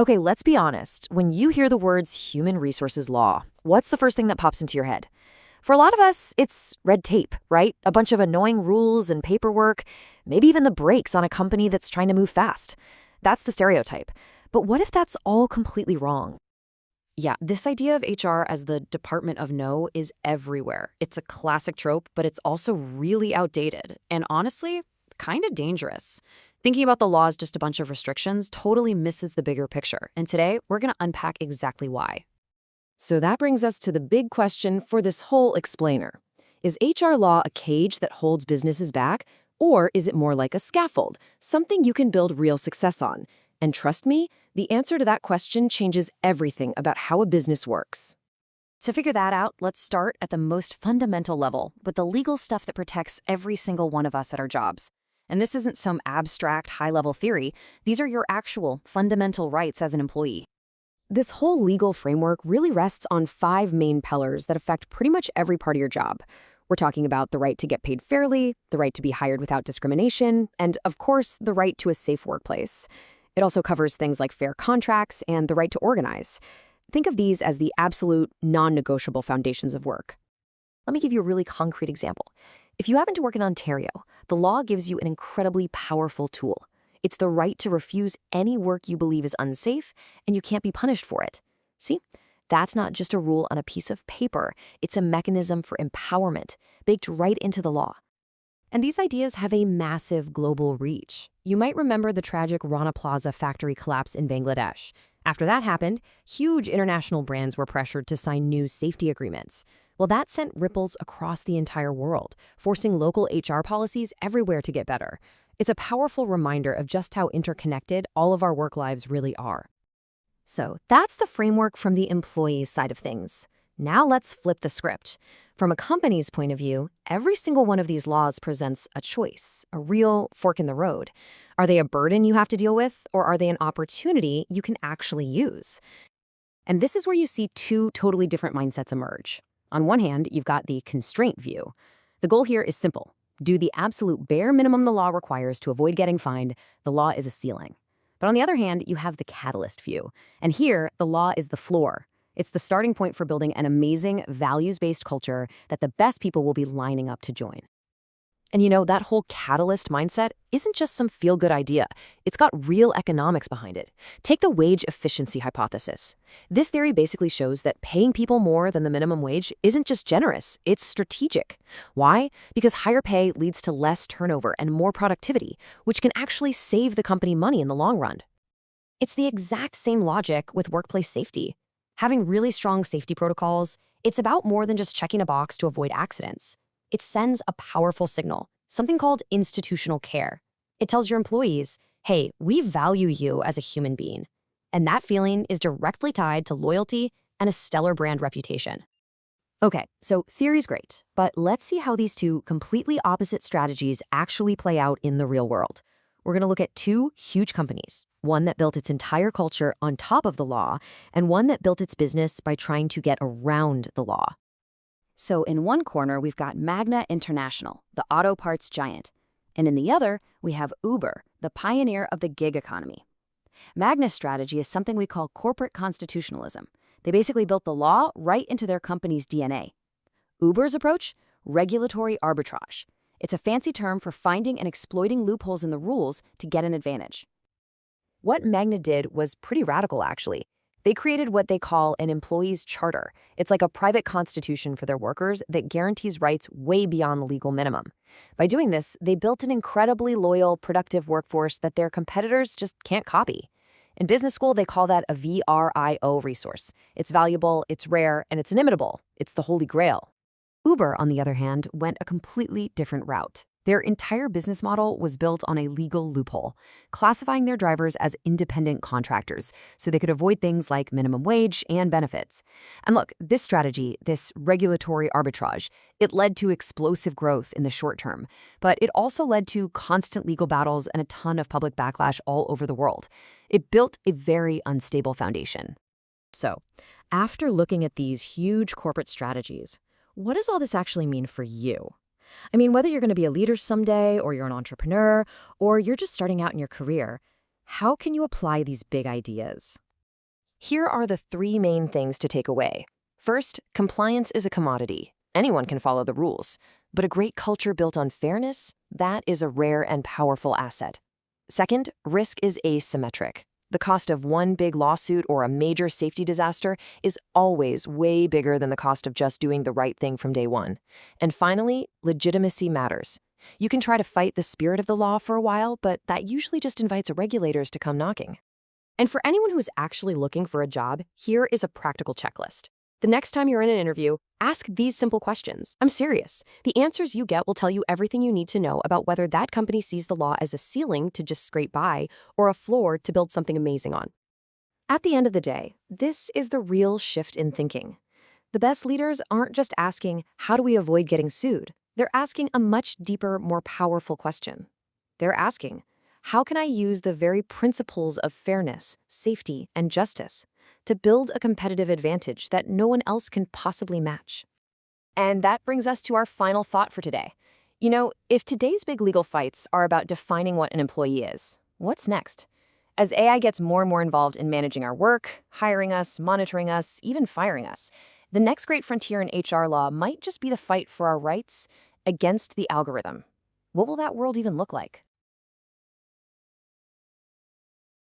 Okay, let's be honest. When you hear the words human resources law, what's the first thing that pops into your head? For a lot of us, it's red tape, right? A bunch of annoying rules and paperwork, maybe even the brakes on a company that's trying to move fast. That's the stereotype. But what if that's all completely wrong? Yeah, this idea of HR as the Department of No is everywhere. It's a classic trope, but it's also really outdated and honestly, kind of dangerous. Thinking about the law as just a bunch of restrictions totally misses the bigger picture. And today, we're going to unpack exactly why. So that brings us to the big question for this whole explainer. Is HR law a cage that holds businesses back, or is it more like a scaffold, something you can build real success on? And trust me, the answer to that question changes everything about how a business works. To figure that out, let's start at the most fundamental level with the legal stuff that protects every single one of us at our jobs. And this isn't some abstract, high-level theory. These are your actual, fundamental rights as an employee. This whole legal framework really rests on 5 main pillars that affect pretty much every part of your job. We're talking about the right to get paid fairly, the right to be hired without discrimination, and, of course, the right to a safe workplace. It also covers things like fair contracts and the right to organize. Think of these as the absolute, non-negotiable foundations of work. Let me give you a really concrete example. If you happen to work in Ontario, the law gives you an incredibly powerful tool. It's the right to refuse any work you believe is unsafe, and you can't be punished for it. See? That's not just a rule on a piece of paper. It's a mechanism for empowerment, baked right into the law. And these ideas have a massive global reach. You might remember the tragic Rana Plaza factory collapse in Bangladesh. After that happened, huge international brands were pressured to sign new safety agreements. Well, that sent ripples across the entire world, forcing local HR policies everywhere to get better. It's a powerful reminder of just how interconnected all of our work lives really are. So that's the framework from the employee's side of things. Now let's flip the script. From a company's point of view, every single one of these laws presents a choice, a real fork in the road. Are they a burden you have to deal with, or are they an opportunity you can actually use? And this is where you see 2 totally different mindsets emerge. On one hand, you've got the constraint view. The goal here is simple. Do the absolute bare minimum the law requires to avoid getting fined. The law is a ceiling. But on the other hand, you have the catalyst view. And here, the law is the floor. It's the starting point for building an amazing, values-based culture that the best people will be lining up to join. And that whole catalyst mindset isn't just some feel-good idea. It's got real economics behind it. Take the wage efficiency hypothesis. This theory basically shows that paying people more than the minimum wage isn't just generous, it's strategic. Why? Because higher pay leads to less turnover and more productivity, which can actually save the company money in the long run. It's the exact same logic with workplace safety. Having really strong safety protocols, it's about more than just checking a box to avoid accidents. It sends a powerful signal, something called institutional care. It tells your employees, hey, we value you as a human being. And that feeling is directly tied to loyalty and a stellar brand reputation. Okay, so theory's great, but let's see how these 2 completely opposite strategies actually play out in the real world. We're going to look at 2 huge companies, one that built its entire culture on top of the law, and one that built its business by trying to get around the law. So in one corner, we've got Magna International, the auto parts giant. And in the other, we have Uber, the pioneer of the gig economy. Magna's strategy is something we call corporate constitutionalism. They basically built the law right into their company's DNA. Uber's approach? Regulatory arbitrage. It's a fancy term for finding and exploiting loopholes in the rules to get an advantage. What Magna did was pretty radical, actually. They created what they call an employee's charter. It's like a private constitution for their workers that guarantees rights way beyond the legal minimum. By doing this, they built an incredibly loyal, productive workforce that their competitors just can't copy. In business school, they call that a VRIO resource. It's valuable, it's rare, and it's inimitable. It's the holy grail. Uber, on the other hand, went a completely different route. Their entire business model was built on a legal loophole, classifying their drivers as independent contractors so they could avoid things like minimum wage and benefits. And look, this strategy, this regulatory arbitrage, it led to explosive growth in the short term, but it also led to constant legal battles and a ton of public backlash all over the world. It built a very unstable foundation. So, after looking at these huge corporate strategies, what does all this actually mean for you? I mean, whether you're going to be a leader someday, or you're an entrepreneur, or you're just starting out in your career, how can you apply these big ideas? Here are the three main things to take away. First, compliance is a commodity. Anyone can follow the rules. But a great culture built on fairness, that is a rare and powerful asset. Second, risk is asymmetric. The cost of one big lawsuit or a major safety disaster is always way bigger than the cost of just doing the right thing from day one. And finally, legitimacy matters. You can try to fight the spirit of the law for a while, but that usually just invites regulators to come knocking. And for anyone who's actually looking for a job, here is a practical checklist. The next time you're in an interview, ask these simple questions. I'm serious. The answers you get will tell you everything you need to know about whether that company sees the law as a ceiling to just scrape by or a floor to build something amazing on. At the end of the day, this is the real shift in thinking. The best leaders aren't just asking, how do we avoid getting sued? They're asking a much deeper, more powerful question. They're asking, how can I use the very principles of fairness, safety, and justice to build a competitive advantage that no one else can possibly match? And that brings us to our final thought for today. You know, if today's big legal fights are about defining what an employee is, what's next? As AI gets more and more involved in managing our work, hiring us, monitoring us, even firing us, the next great frontier in HR law might just be the fight for our rights against the algorithm. What will that world even look like?